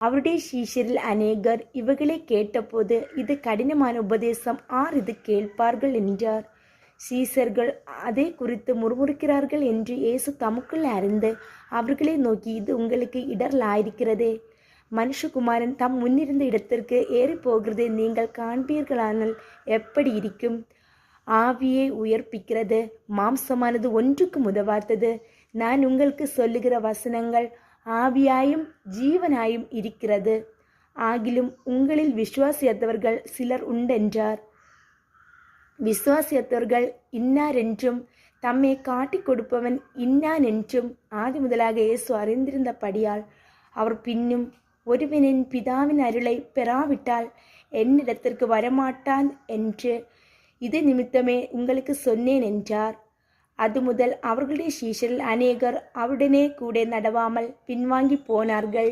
அவருடைய சீஷரில் அநேகர் இவைகளை கேட்டபோது, இது கடினமான உபதேசம், ஆர் இது கேட்பார்கள் என்றார். சீஷர்கள் அதை குறித்து முறுமுறுக்கிறார்கள் என்று இயேசு தமக்குள் அறிந்து அவர்களை நோக்கி, இது உங்களுக்கு இடரலாயிருக்கிறதே. மனுஷகுமாரன் தம் முன்னிருந்த இடத்திற்கு ஏறி போகிறதை நீங்கள் காண்பீர்களானால் எப்படி இருக்கும்? ஆவியை உயிர்ப்பிக்கிறது, மாம்சமானது ஒன்றுக்கும் உதவாதது. நான் உங்களுக்கு சொல்லுகிற வசனங்கள் ஆவியாயும் ஜீவனாயும் இருக்கிறது. ஆகிலும் உங்களில் விசுவாசியாதவர்கள் சிலர் உண்டென்றார். விசுவாசியாதவர்கள் இன்னார் என்றும் தம்மை காட்டிக் கொடுப்பவன் இன்னான் என்றும் ஆதி முதலாக இயேசு அறிந்திருந்தபடியால் அவர் பின்னும், ஒருவன் என் பிதாவின் அருளை பெறாவிட்டால் என்னிடத்திற்கு வரமாட்டான் என்று இது நிமித்தமே உங்களுக்கு சொன்னேன் என்றார். அது முதல் அவர்களுடைய சீஷரில் அநேகர் அவருடனே கூட நடவாமல் பின்வாங்கி போனார்கள்.